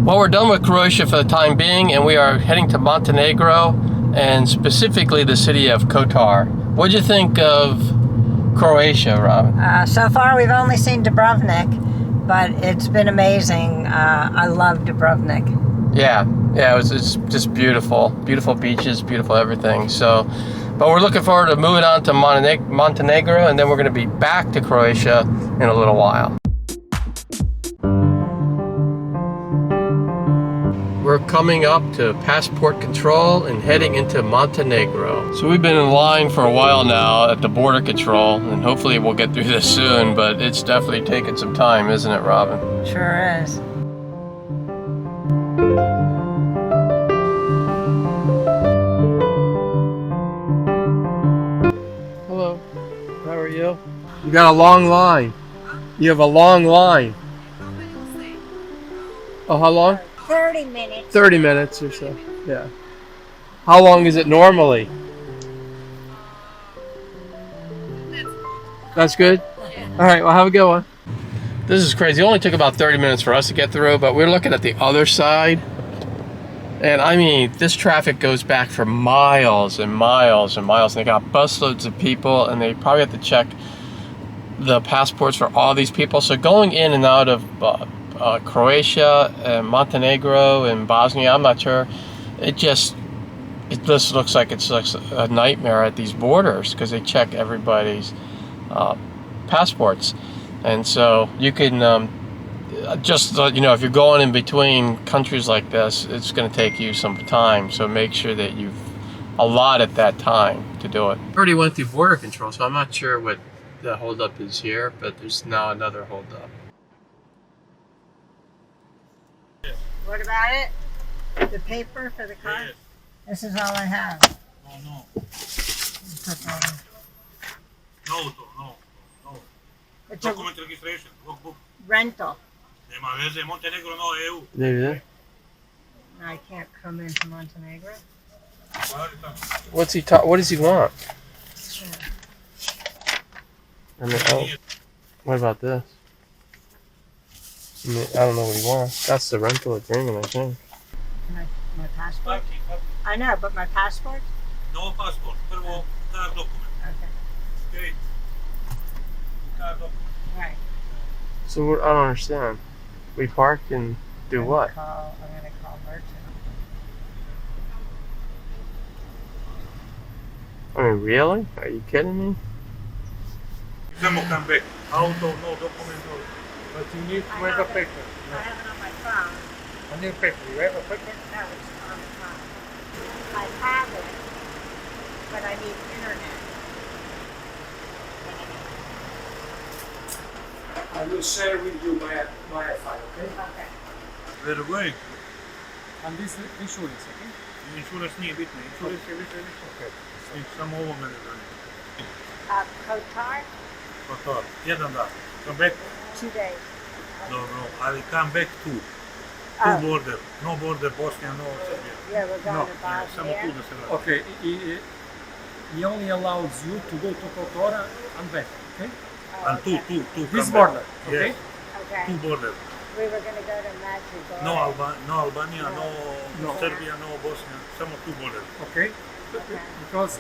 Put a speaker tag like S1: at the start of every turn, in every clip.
S1: Well, we're done with Croatia for the time being, and we are heading to Montenegro, and specifically the city of Kotor. What'd you think of Croatia, Robin?
S2: So far, we've only seen Dubrovnik, but it's been amazing. I love Dubrovnik.
S1: Yeah, it's just beautiful. Beautiful beaches, beautiful everything. So, but we're looking forward to moving on to Montenegro, and then we're going to be back to Croatia in a little while. We're coming up to passport control and heading into Montenegro. So we've been in line for a while now at the border control, and hopefully we'll get through this soon, but it's definitely taken some time, isn't it, Robin?
S2: Sure is.
S1: Hello, how are you? You got a long line. You have a long line. Oh, how long?
S2: 30 minutes.
S1: 30 minutes or so, yeah. How long is it normally? That's good? All right, well, have a good one. This is crazy. It only took about 30 minutes for us to get through, but we're looking at the other side. And I mean, this traffic goes back for miles and miles and miles. And they got busloads of people, and they probably have to check the passports for all these people. So going in and out of Croatia and Montenegro and Bosnia, I'm not sure. It just looks like it's like a nightmare at these borders because they check everybody's passports, and so you can just if you're going in between countries like this, it's going to take you some time. So make sure that you've allotted that time to do it. I already went through border control, so I'm not sure what the holdup is here, but there's now another holdup.
S2: What about it? The paper for the car?
S3: Yes.
S2: This is all I have.
S3: No. No.
S2: It's a
S3: Document registration, logbook.
S2: rental.
S3: Nema veze, Montenegro, no EU.
S1: There.
S2: I can't come into Montenegro.
S1: What does he want? I mean, what about this? I don't know what he wants. That's the rental agreement, I think.
S2: My passport? I know, but my passport?
S3: No passport. Prvo, car document.
S2: Okay.
S3: Okay. Car document.
S2: Right.
S1: So I don't understand. We park and do what?
S2: I'm going to call merchant.
S1: I mean, really? Are you kidding me?
S3: Samo come back. Auto, no document, no.
S4: But you need to have a paper.
S2: I have it on my phone.
S4: A new paper. You have a paper?
S2: No, it's on the phone. I have it, but I need internet.
S4: I will share with you my file, okay?
S2: Okay.
S3: Where are you going?
S4: And this insurance, okay?
S3: Insurance nije bitno. Insurance je više.
S4: Okay.
S3: Samo ovo mene zanima.
S2: Kotor?
S3: Kotor. Jedan dan. Come back.
S2: 2 days.
S3: Dobro, ali come back to.
S2: Oh.
S3: Border. No border, Bosnia, no Serbia.
S2: Yeah, we're going
S3: No,
S2: to Bosnia.
S3: samo tu da se vrati.
S4: Okay, he only allows you to go to Kotora and back, okay?
S3: And two
S4: This
S3: come
S4: border,
S3: back.
S4: okay?
S3: Yes,
S2: Okay.
S3: two border.
S2: We were going to go to Montenegro.
S3: No Albania, no
S4: No.
S3: Serbia, no Bosnia. Samo two border.
S4: Okay?
S2: Okay.
S4: Because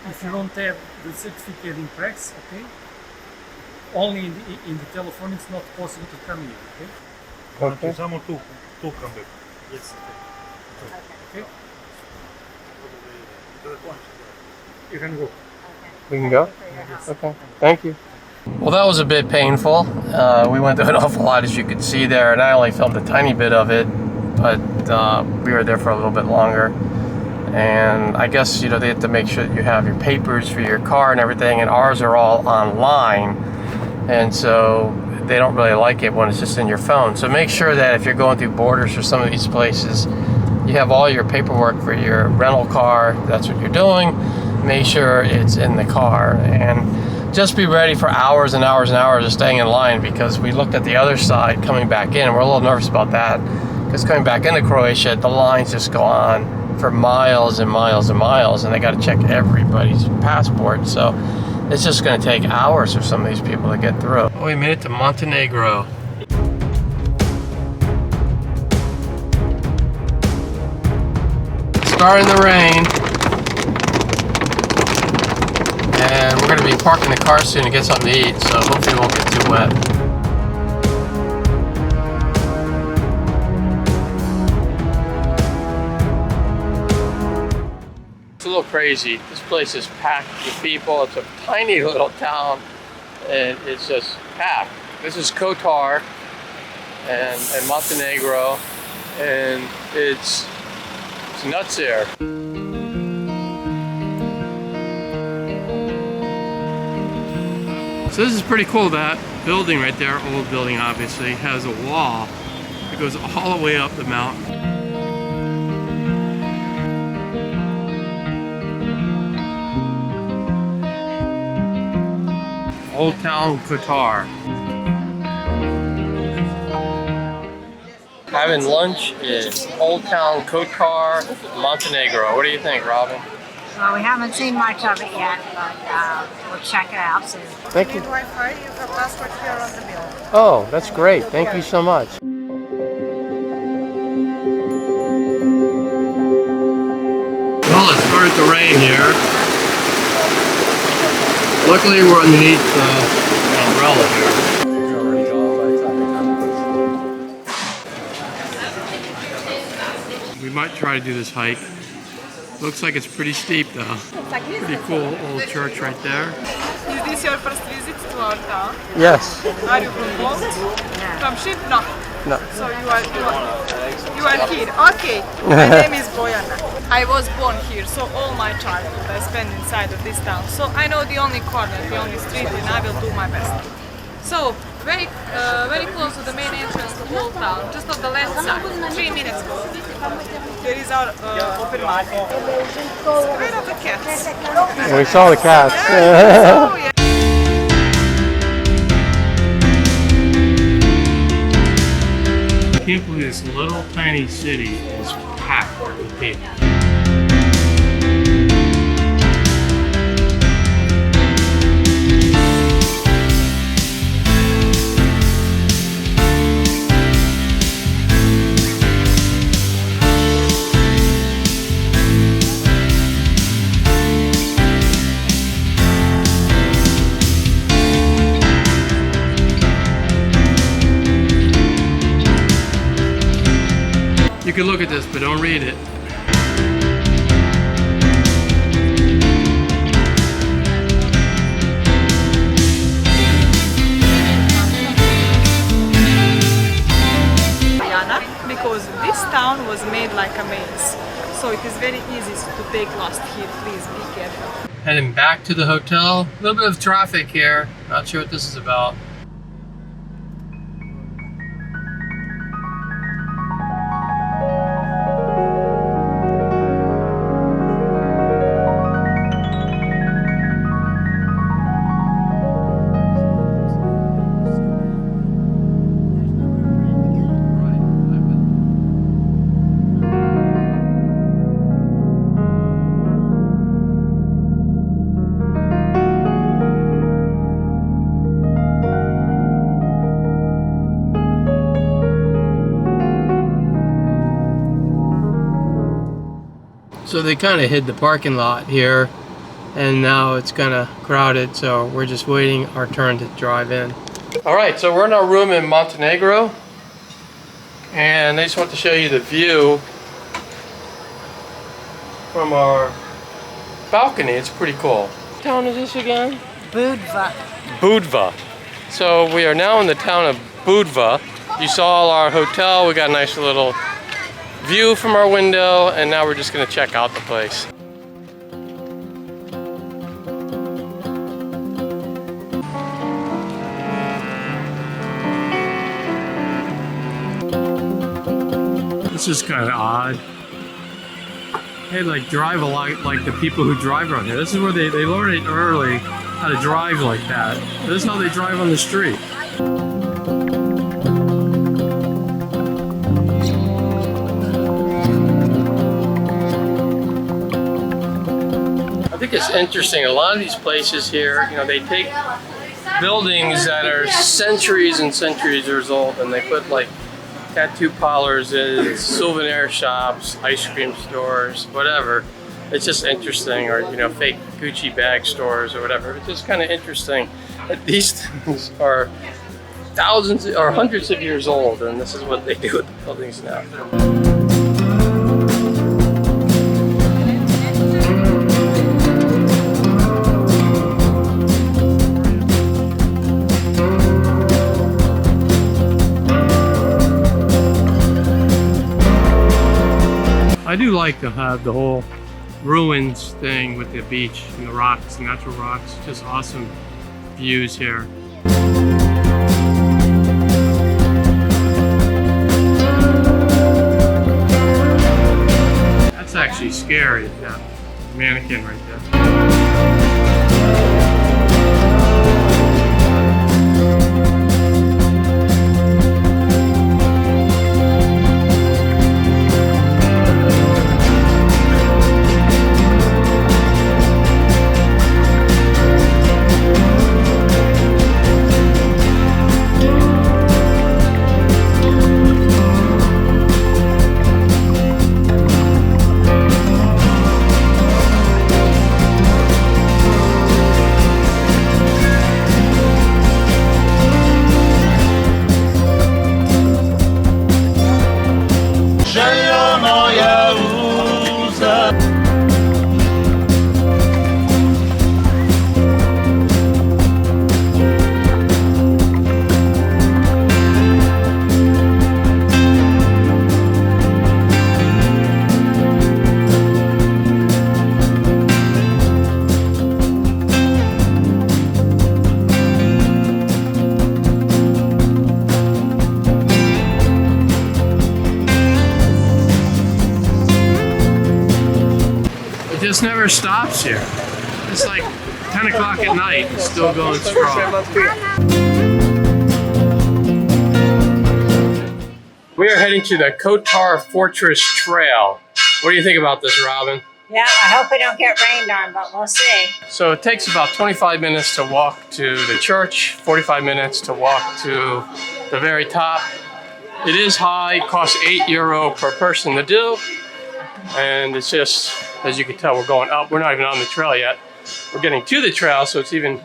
S4: if you don't have the certificate in press, okay? Only in the telephone it's not possible to come here, okay?
S3: Znači, samo two come back. Yes,
S4: Okay? You can go.
S2: Okay.
S1: We can go?
S2: Thank you for your help.
S1: Okay, thank you. Well, that was a bit painful. We went through an awful lot, as you could see there, and I only filmed a tiny bit of it, but we were there for a little bit longer. And I guess, they have to make sure that you have your papers for your car and everything, and ours are all online, and so they don't really like it when it's just in your phone. So make sure that if you're going through borders for some of these places, you have all your paperwork for your rental car. That's what you're doing. Make sure it's in the car, and just be ready for hours and hours and hours of staying in line, because we looked at the other side coming back in. We're a little nervous about that, because coming back into Croatia, the lines just go on for miles and miles and miles, and they got to check everybody's passport. So it's just going to take hours for some of these people to get through. We made it to Montenegro. starting to rain. And we're going to be parking the car soon to get something to eat, so hopefully it won't get too wet. It's a little crazy. This place is packed with people. It's a tiny little town and it's just packed. This is Kotor and Montenegro, and it's nuts there. So this is pretty cool. That building right there, old building obviously, has a wall that goes all the way up the mountain. Old Town Kotor. Having lunch in Old Town Kotor, Montenegro. What do you think, Robin?
S2: Well, we haven't seen much of it yet, but we'll check it out soon.
S1: Thank you.
S5: Wi-Fi, you have passport here on the bill.
S1: Oh, that's great. Thank you so much. Well, it started to rain here. Luckily, we're underneath the umbrella here. We might try to do this hike. Looks like it's pretty steep though. Pretty cool old church right there.
S5: Is this your first visit to our town?
S1: Yes.
S5: Are you from Gault? From Ship? No.
S1: No.
S5: So you are here. Okay. My name is Bojana. I was born here, so all my childhood I spent inside of this town. So I know the only corner, the only street, and I will do my best. So very close to the main entrance to Old Town, just on the left side, 3 minutes go. There is our open market. Straight of the cats.
S1: We saw the cats.
S5: Oh, yeah.
S1: I can't believe this little tiny city is packed with people. You can look at this, but don't read it.
S5: Because this town was made like a maze, so it is very easy to take lost here. Please be careful.
S1: Heading back to the hotel. A little bit of traffic here. Not sure what this is about. So they kind of hid the parking lot here, and now it's kind of crowded, so we're just waiting our turn to drive in. All right, so we're in our room in Montenegro, and I just want to show you the view from our balcony. It's pretty cool. What town is this again?
S2: Budva.
S1: Budva. So we are now in the town of Budva. You saw our hotel. We got a nice little view from our window, and now we're just going to check out the place. This is kind of odd. They like drive a lot like the people who drive around here. This is where they learn it early how to drive like that. This is how they drive on the street. I think it's interesting. A lot of these places here, you know, they take buildings that are centuries and centuries years old, and they put like tattoo parlors, souvenir shops, ice cream stores, whatever. It's just interesting, or you know, fake Gucci bag stores or whatever. It's just kind of interesting that these things are thousands or hundreds of years old, and this is what they do with the buildings now. I do like to have the whole ruins thing with the beach and the rocks, the natural rocks. Just awesome views here. That's actually scary, that mannequin right there. It just never stops here. It's like 10 o'clock at night, it's still going strong. We are heading to the Kotor Fortress Trail. What do you think about this, Robin?
S2: Yeah, I hope we don't get rained on, but we'll see.
S1: So it takes about 25 minutes to walk to the church, 45 minutes to walk to the very top. It is high, it costs €8 per person to do. And it's just, as you can tell, we're going up. We're not even on the trail yet. We're getting to the trail, so it's even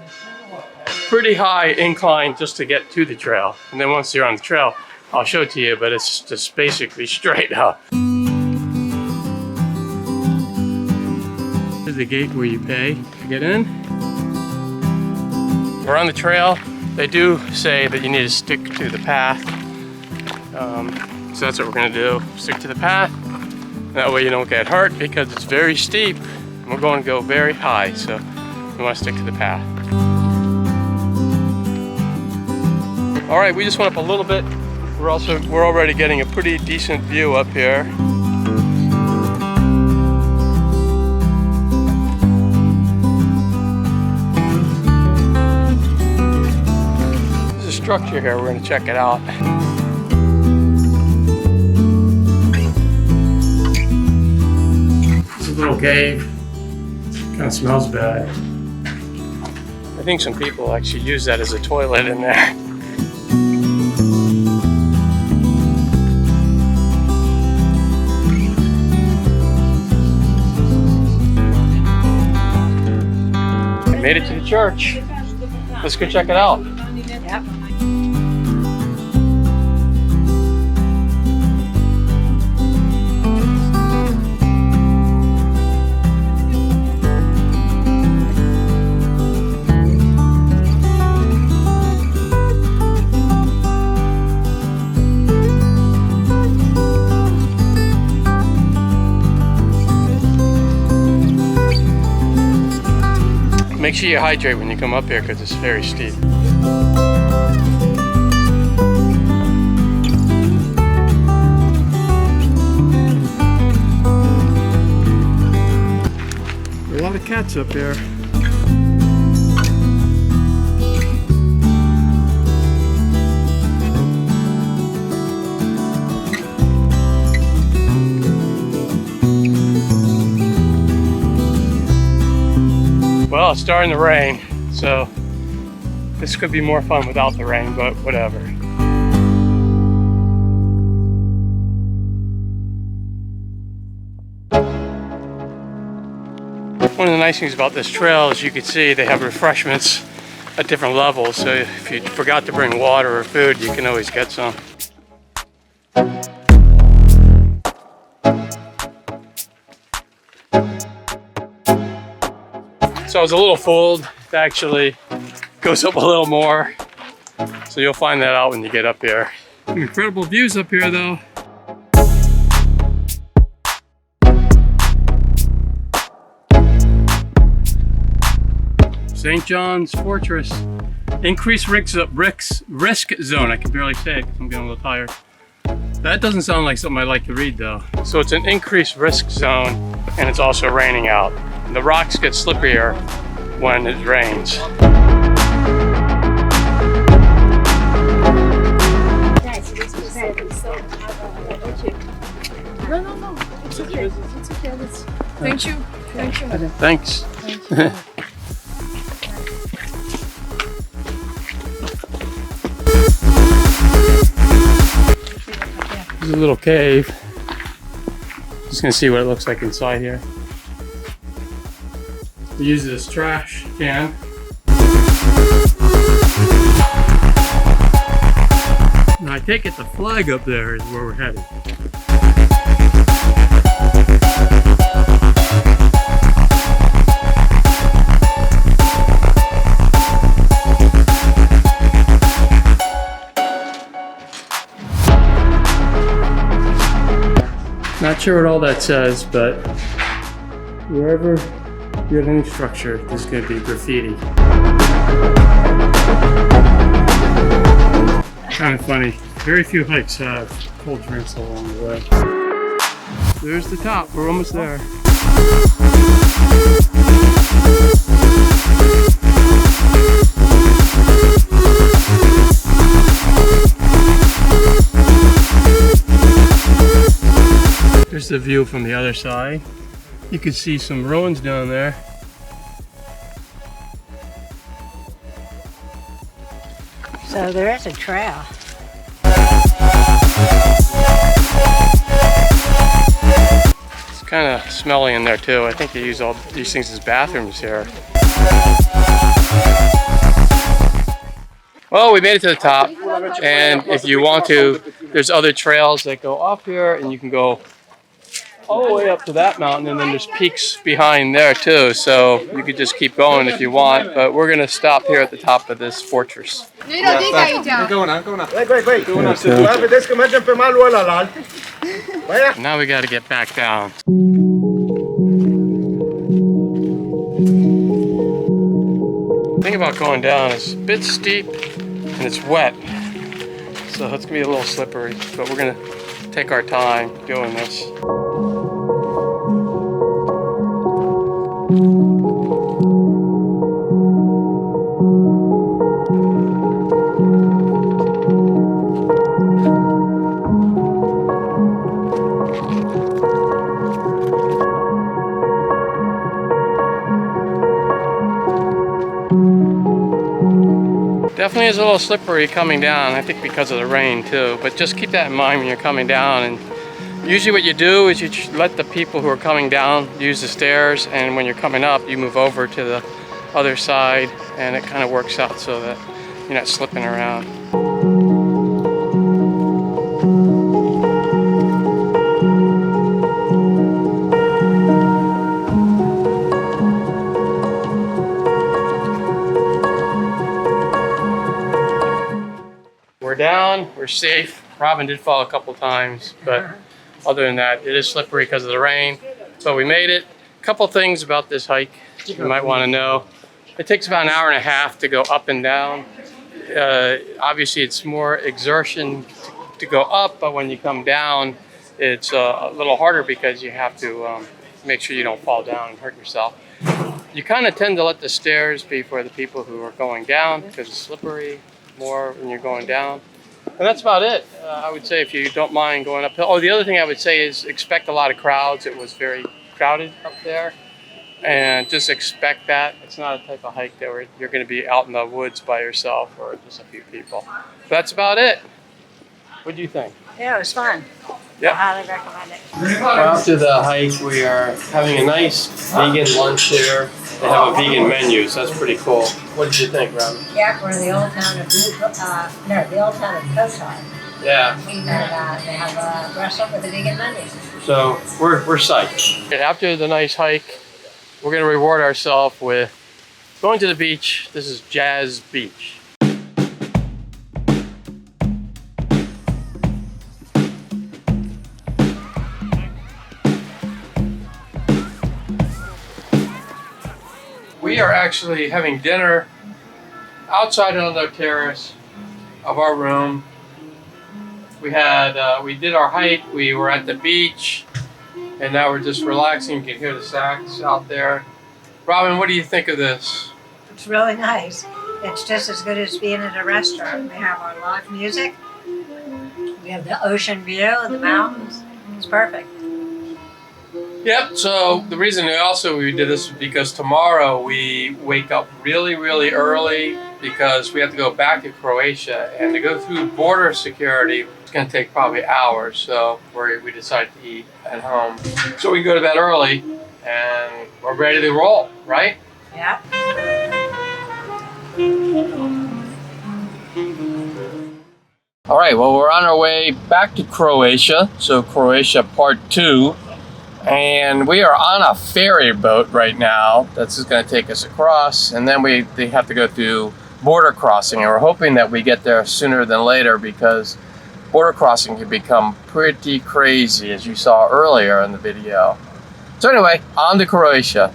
S1: pretty high incline just to get to the trail. And then once you're on the trail, I'll show it to you, but it's just basically straight up. Here's the gate where you pay to get in. We're on the trail. They do say that you need to stick to the path. So that's what we're gonna do, stick to the path. That way you don't get hurt because it's very steep. And we're going to go very high, so we want to stick to the path. All right, we just went up a little bit. We're already getting a pretty decent view up here. There's a structure here. We're going to check it out. Little cave. Kind of smells bad. I think some people actually use that as a toilet in there. I made it to the church. Let's go check it out.
S2: Yep.
S1: Make sure you hydrate when you come up here because it's very steep. There are a lot of cats up here. Well, it's starting to rain, so this could be more fun without the rain, but whatever. One of the nice things about this trail is you can see they have refreshments at different levels. So if you forgot to bring water or food, you can always get some. So I was a little fooled. It actually goes up a little more. So you'll find that out when you get up here. Some incredible views up here though. St. John's Fortress. Increased risk zone. I can barely say it because I'm getting a little tired. That doesn't sound like something I like to read though. So it's an increased risk zone and it's also raining out. The rocks get slipperier when it rains.
S5: No. It's okay. It's okay. Thank you. Thank you.
S1: Thanks.
S5: Thank you.
S1: There's a little cave. Just gonna see what it looks like inside here. We use this trash can. Now I take it the flag up there is where we're headed. Not sure what all that says, but wherever you have any structure, there's going to be graffiti. Kind of funny. Very few hikes have cold drinks along the way. There's the top. We're almost there. There's the view from the other side. You can see some ruins down there.
S2: So there is a trail.
S1: It's kind of smelly in there too. I think they use all these things as bathrooms here. Well, we made it to the top, and if you want to, there's other trails that go up here, and you can go all the way up to that mountain, and then there's peaks behind there too, so you could just keep going if you want, but we're gonna stop here at the top of this fortress. Now we gotta get back down. The thing about going down is a bit steep and it's wet, so it's gonna be a little slippery, but we're gonna take our time doing this. Definitely is a little slippery coming down, I think because of the rain too, but just keep that in mind when you're coming down. And usually what you do is you let the people who are coming down use the stairs, and when you're coming up you move over to the other side, and it kind of works out so that you're not slipping around. We're down, we're safe. Robin did fall a couple times, but other than that, it is slippery because of the rain, but we made it. A couple things about this hike you might want to know. It takes about an hour and a half to go up and down. Obviously, it's more exertion to go up, but when you come down, it's a little harder because you have to make sure you don't fall down and hurt yourself. You kind of tend to let the stairs be for the people who are going down because it's slippery more when you're going down. And that's about it. I would say if you don't mind going uphill. Oh, the other thing I would say is expect a lot of crowds. It was very crowded up there. And just expect that. It's not a type of hike that you're going to be out in the woods by yourself or just a few people. That's about it. What do you think?
S2: Yeah, it was fun.
S1: Yeah.
S2: I highly recommend it.
S1: Well, after the hike, we are having a nice vegan lunch here. They have a vegan menu, so that's pretty cool. What did you think, Robin?
S2: Yeah, we're in the old town of the old town of Kotor.
S1: Yeah.
S2: And they have a restaurant with a vegan menu.
S1: So we're psyched. And after the nice hike, we're gonna reward ourselves with going to the beach. This is Jazz Beach. We are actually having dinner outside on the terrace of our room. We did our hike, we were at the beach, and now we're just relaxing. You can hear the sax out there. Robin, what do you think of this?
S2: It's really nice. It's just as good as being at a restaurant. We have our live music. We have the ocean view, the mountains. It's perfect.
S1: Yep, so the reason we did this is because tomorrow we wake up really, really early because we have to go back to Croatia, and to go through border security, it's going to take probably hours, so we decided to eat at home. So we can go to bed early, and we're ready to roll, right?
S2: Yeah.
S1: All right, well, we're on our way back to Croatia, so Croatia Part 2. And we are on a ferry boat right now that's just going to take us across, and then they have to go through border crossing, and we're hoping that we get there sooner than later because border crossing can become pretty crazy, as you saw earlier in the video. So anyway, on to Croatia.